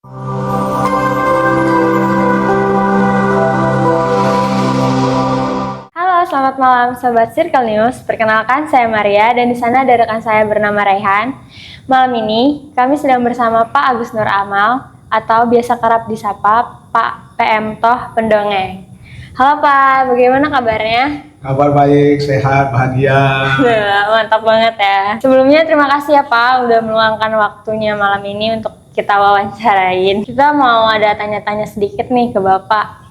Halo, selamat malam Sobat Circle News. Perkenalkan, saya Maria dan di sana ada rekan saya bernama Raihan. Malam ini kami sedang bersama Pak Agus Nur Amal atau biasa kerap disapa Pak PM Toh Pendongeng. Halo Pak, bagaimana kabarnya? Kabar baik, sehat, bahagia. Mantap banget ya. Sebelumnya terima kasih ya Pak udah meluangkan waktunya malam ini untuk kita wawancarain. Kita mau ada tanya-tanya sedikit nih ke Bapak.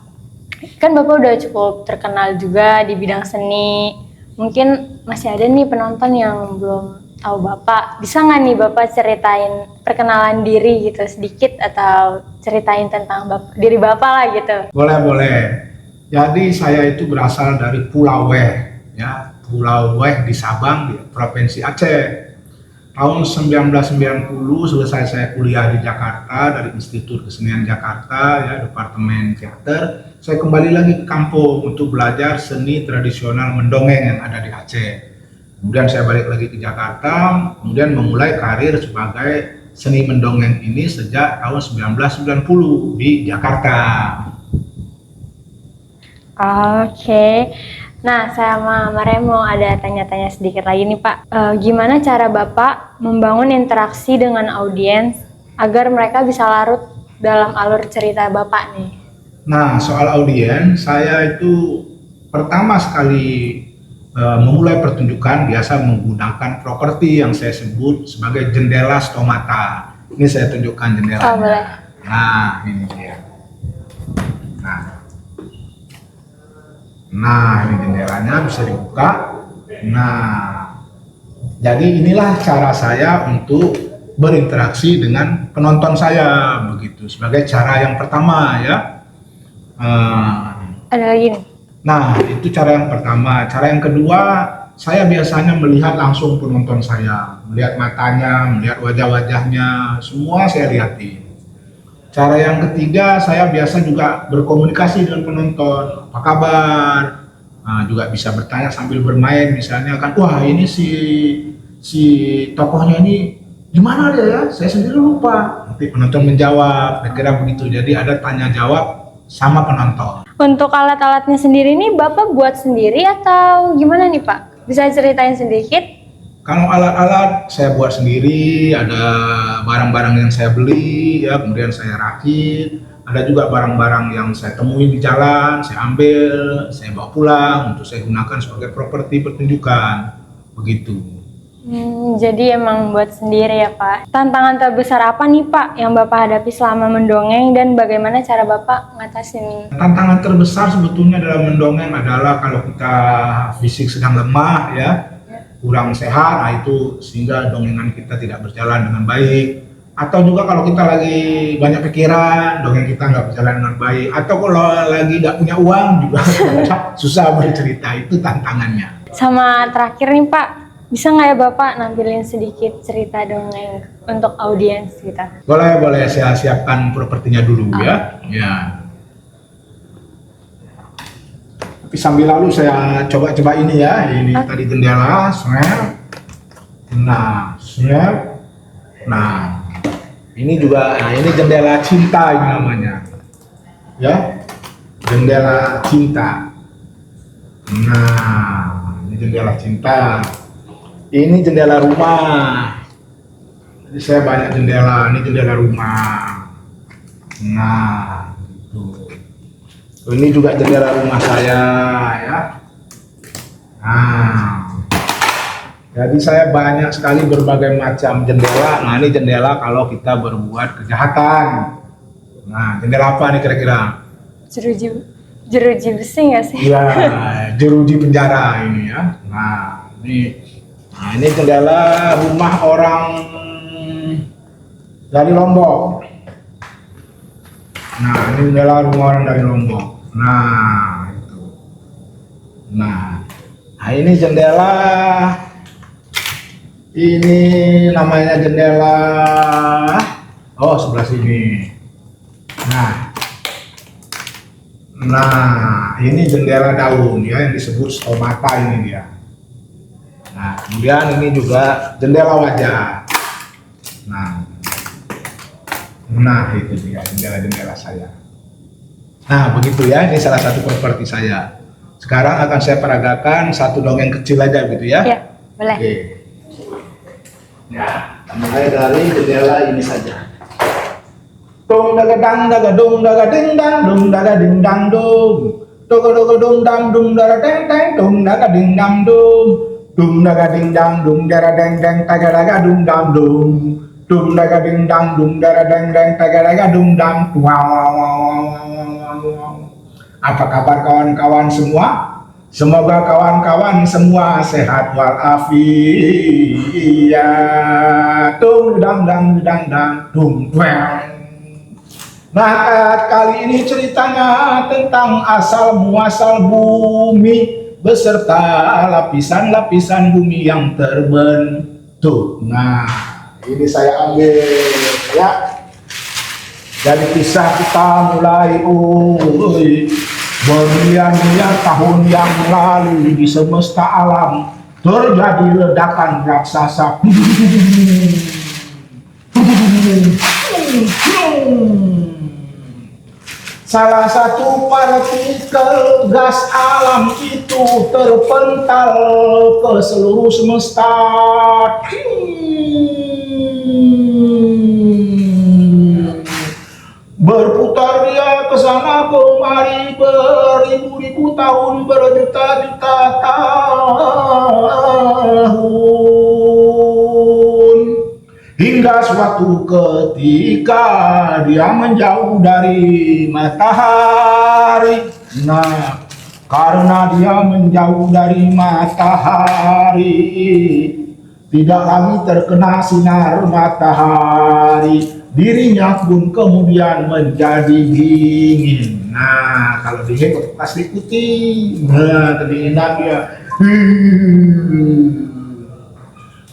Kan Bapak udah cukup terkenal juga di bidang seni. Mungkin masih ada nih penonton yang belum tahu Bapak. Bisa nggak nih Bapak ceritain perkenalan diri gitu sedikit atau ceritain tentang diri Bapak lah gitu? Boleh. Jadi saya itu berasal dari Pulau Weh, ya, Pulau Weh di Sabang, di Provinsi Aceh. Tahun 1990 selesai saya kuliah di Jakarta dari Institut Kesenian Jakarta, ya, Departemen Teater. Saya kembali lagi ke kampung untuk belajar seni tradisional mendongeng yang ada di Aceh. Kemudian saya balik lagi ke Jakarta, kemudian memulai karir sebagai seni mendongeng ini sejak tahun 1990 di Jakarta. Oke. Nah, saya sama Maria mau ada tanya-tanya sedikit lagi nih Pak. Gimana cara Bapak membangun interaksi dengan audiens agar mereka bisa larut dalam alur cerita Bapak nih? Nah, soal audiens, saya itu pertama sekali memulai pertunjukan biasa menggunakan properti yang saya sebut sebagai jendela stomata. Ini saya tunjukkan jendelanya. Oh, boleh. Nah, ini dia. Nah, ini jendelanya bisa dibuka. Nah, jadi inilah cara saya untuk berinteraksi dengan penonton saya, begitu, sebagai cara yang pertama ya. Ada lagi nih. Nah, itu cara yang pertama. Cara yang kedua, saya biasanya melihat langsung penonton saya, melihat matanya, melihat wajah-wajahnya, semua saya lihatin. Cara yang ketiga, saya biasa juga berkomunikasi dengan penonton. Apa kabar? Nah, juga bisa bertanya sambil bermain, misalnya kan, wah ini si tokohnya ini gimana dia ya? Saya sendiri lupa. Nanti penonton menjawab, kira-kira begitu. Jadi ada tanya jawab sama penonton. Untuk alat-alatnya sendiri nih Bapak buat sendiri atau gimana nih Pak? Bisa ceritain sedikit? Kalau alat-alat saya buat sendiri, ada barang-barang yang saya beli, ya, kemudian saya rakit. Ada juga barang-barang yang saya temuin di jalan, saya ambil, saya bawa pulang untuk saya gunakan sebagai properti pertunjukan, begitu. Jadi emang buat sendiri ya Pak. Tantangan terbesar apa nih Pak yang Bapak hadapi selama mendongeng dan bagaimana cara Bapak ngatasin? Tantangan terbesar sebetulnya dalam mendongeng adalah kalau kita fisik sedang lemah, ya, kurang sehat, nah itu sehingga dongengan kita tidak berjalan dengan baik. Atau juga kalau kita lagi banyak pikiran, dongeng kita nggak berjalan dengan baik. Atau kalau lagi nggak punya uang juga susah bercerita, itu tantangannya. Sama terakhir nih Pak, bisa nggak ya Bapak nampilin sedikit cerita dongeng untuk audiens kita? Boleh, saya siapkan propertinya dulu ya. Ya. Tapi sambil lalu saya coba ini ya, ini tadi jendela, snap. Nah, ini juga, nah ini jendela cinta ini namanya, ya, jendela cinta. Nah, ini jendela cinta. Ini jendela rumah. Jadi saya banyak jendela, ini jendela rumah. Nah, gitu. Ini juga jendela rumah saya, ya. Nah, jadi saya banyak sekali berbagai macam jendela. Nah, ini jendela kalau kita berbuat kejahatan. Nah, jendela apa nih kira-kira? Jeruji besi nggak sih? Iya, jeruji penjara ini ya. Nah, ini jendela rumah orang dari Lombok. Nah, ini jendela rumah orang dari Lombok. Nah, itu. Nah, ini jendela. Ini namanya jendela. Oh, sebelah sini. Nah, ini jendela daun ya yang disebut stomata ini dia. Nah, kemudian ini juga jendela wajah. Nah, itu dia jendela-jendela saya. Nah, begitu ya, ini salah satu properti saya. Sekarang akan saya peragakan satu dongeng kecil aja gitu ya. Ya, boleh. Oke. Ya, mulai dari jendela ini saja. Dong daga dang daga dong daga ding dang dong daga ding dang dong. Dogo dogo dong dang dong daga deng deng dong daga ding dang dong. Dong daga ding dang dong daga deng deng daga daga dong dang dong. Dong daga ding dang dong daga deng deng daga daga dong dang. Apa kabar kawan-kawan semua? Semoga kawan-kawan semua sehat walafiat. Dung dang dang dang dang dung dang. Nah, kali ini ceritanya tentang asal muasal bumi beserta lapisan-lapisan bumi yang terbentuk. Nah, ini saya ambil ya. Dari kisah kita mulai bermiliar-miliar tahun yang lalu di semesta alam terjadi ledakan raksasa. Salah satu partikel gas alam itu terpental ke seluruh semesta. Berputar dia ke sana kemari beribu-ribu tahun, berjuta-juta tahun. Hingga suatu ketika dia menjauh dari matahari. Nah, karena dia menjauh dari matahari, tidak lagi terkena sinar matahari, dirinya pun kemudian menjadi dingin. Nah, kalau dingin pasti putih. Nah, kedinginan dia.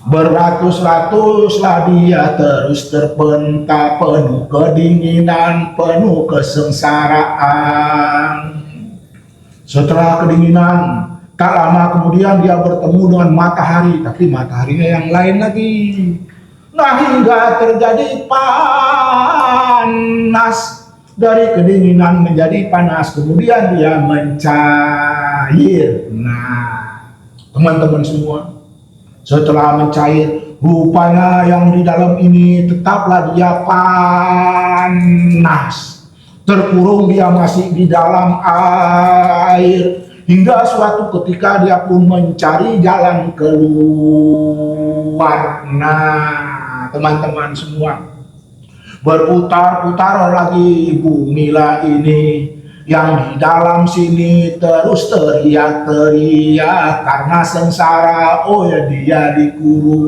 Beratus-ratuslah dia terus terpental, penuh kedinginan, penuh kesengsaraan. Setelah kedinginan, tak lama kemudian dia bertemu dengan matahari, tapi mataharinya yang lain lagi. Nah, hingga terjadi panas, dari kedinginan menjadi panas, kemudian dia mencair. Nah, teman-teman semua, setelah mencair, rupanya yang di dalam ini tetaplah dia panas. Terkurung dia masih di dalam air. Hingga suatu ketika dia pun mencari jalan keluar. Nah, teman-teman semua, berputar-putar lagi bumi lah ini. Yang di dalam sini terus teriak-teriak karena sengsara, oh ya dia dikurung.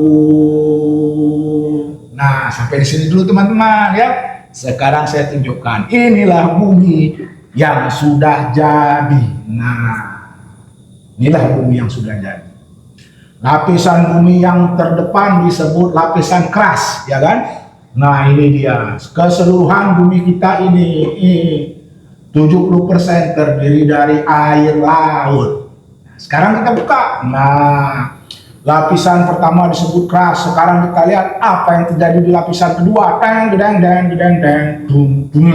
Nah, sampai di sini dulu teman-teman ya. Sekarang saya tunjukkan, inilah bumi yang sudah jadi. Nah, inilah bumi yang sudah jadi. Lapisan bumi yang terdepan disebut lapisan keras, ya kan? Nah, ini dia. Keseluruhan bumi kita ini 70% terdiri dari air laut. Sekarang kita buka. Nah, lapisan pertama disebut keras. Sekarang kita lihat apa yang terjadi di lapisan kedua. Teng, gedeng, deng, gedeng, deng, dung, dung.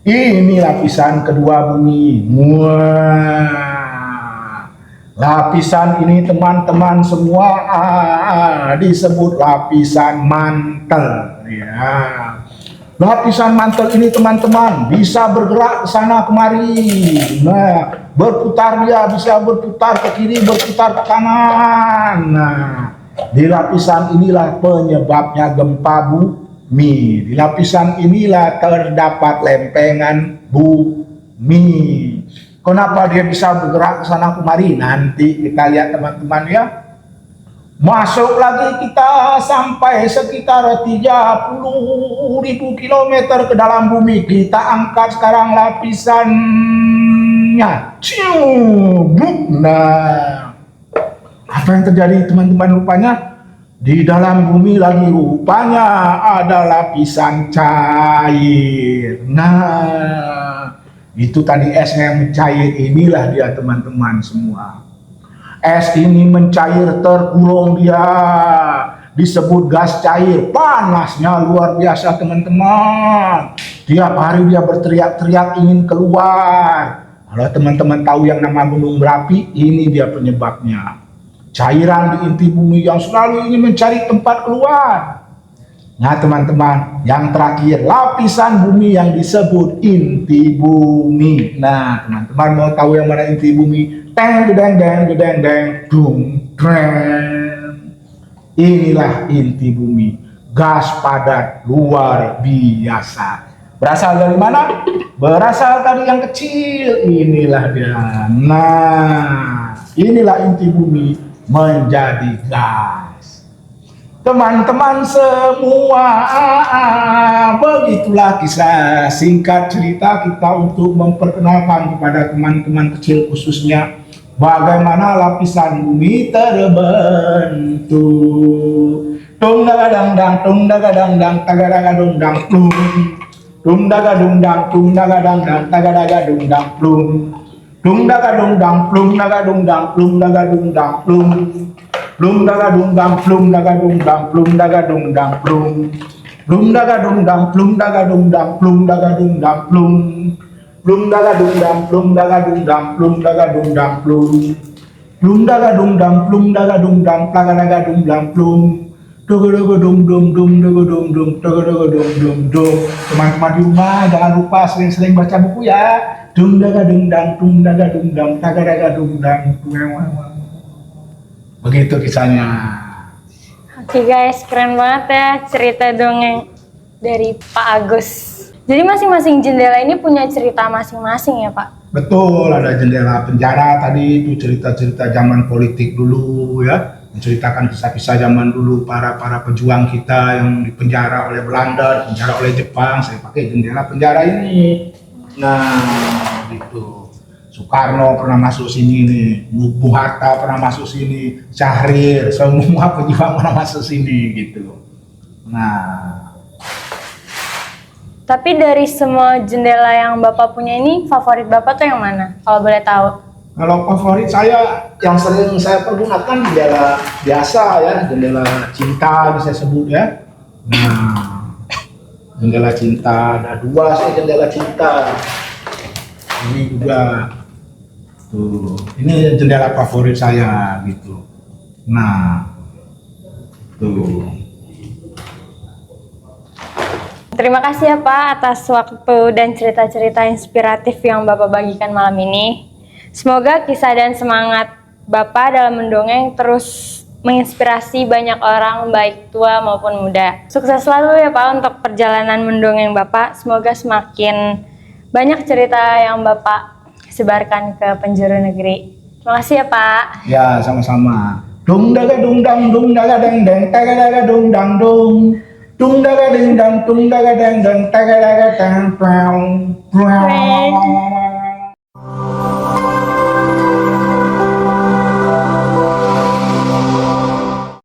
Ini lapisan kedua bumi. Wah. Lapisan ini teman-teman semua disebut lapisan mantel. Ya. Lapisan mantel ini teman-teman bisa bergerak ke sana kemari. Nah, berputar dia bisa berputar ke kiri, berputar ke kanan. Nah, di lapisan inilah penyebabnya gempa bumi. Di lapisan inilah terdapat lempengan bumi. Kenapa dia bisa bergerak ke sana kemari? Nanti kita lihat teman-teman ya. Masuk lagi kita sampai sekitar 30.000 kilometer ke dalam bumi. Kita angkat sekarang lapisannya. Nah, apa yang terjadi teman-teman rupanya? Di dalam bumi lagi rupanya ada lapisan cair. Nah, itu tadi esnya yang mencair, inilah dia teman-teman semua. Es ini mencair, terkurung dia disebut gas cair. Panasnya luar biasa teman-teman. Tiap hari dia berteriak-teriak ingin keluar. Kalau teman-teman tahu yang nama gunung berapi, ini dia penyebabnya. Cairan di inti bumi yang selalu ingin mencari tempat keluar. Nah teman-teman, yang terakhir lapisan bumi yang disebut inti bumi. Nah teman-teman mau tahu yang mana inti bumi? Teng gedeng deng gedeng deng dung dreng. Inilah inti bumi, gas padat luar biasa. Berasal dari mana? Berasal dari yang kecil. Inilah dia. Nah, inilah inti bumi menjadi gas. Teman-teman semua, begitulah kisah singkat cerita kita untuk memperkenalkan kepada teman-teman kecil khususnya bagaimana lapisan bumi terbentuk. Tung daga dang dang, tung daga dang dang, taga daga dung dang plung. Tung daga dung dang, tung daga dang dang, taga daga dung dang plung. Tung daga dung dang, plung daga dung dang, plung daga dung dang plung. Plum daga dung dang, plum daga dung dang, plum daga dung dang plum. Plum daga dung dang, plum daga dung dang, plum daga dung dang plum. Plum daga dung dang, plum daga dung dang, plum daga dung dang plum. Plum daga dung dang, plum daga dung dang, plaga daga dung dang plum. Dogo dogo dum dum dum dogo dum dum dogo dogo dum dum dum. Teman-teman di rumah jangan lupa sering-sering baca buku ya. Dung daga dung dang, dung daga dung dang, plaga daga dung dang. Begitu kisahnya. Oke guys, keren banget ya cerita dongeng dari Pak Agus. Jadi masing-masing jendela ini punya cerita masing-masing ya Pak? Betul, ada jendela penjara tadi itu cerita-cerita zaman politik dulu ya. Menceritakan kisah-kisah zaman dulu para pejuang kita yang dipenjara oleh Belanda, dipenjara oleh Jepang. Saya pakai jendela penjara ini. Nah, gitu. Soekarno pernah masuk sini nih, Bung Hatta pernah masuk sini, Syahrir, semua pejuang pernah masuk sini gitu. Nah, tapi dari semua jendela yang Bapak punya ini, favorit Bapak tuh yang mana? Kalau boleh tahu. kalau favorit saya yang sering saya pergunakan jendela biasa ya, jendela cinta bisa sebut ya. Nah, jendela cinta ada dua sih jendela cinta. Ini juga tuh, ini jendela favorit saya gitu. Nah, tuh. Terima kasih ya Pak atas waktu dan cerita-cerita inspiratif yang Bapak bagikan malam ini. Semoga kisah dan semangat Bapak dalam mendongeng terus menginspirasi banyak orang baik tua maupun muda. Sukses selalu ya Pak untuk perjalanan mendongeng Bapak. Semoga semakin banyak cerita yang Bapak sebarkan ke penjuru negeri. Terima kasih ya Pak. Ya, sama-sama. Dung daga dung dang dung daga deng deng taga daga dung dang dung. Dung daga ding dang dung daga deng deng taga daga dang prong prong.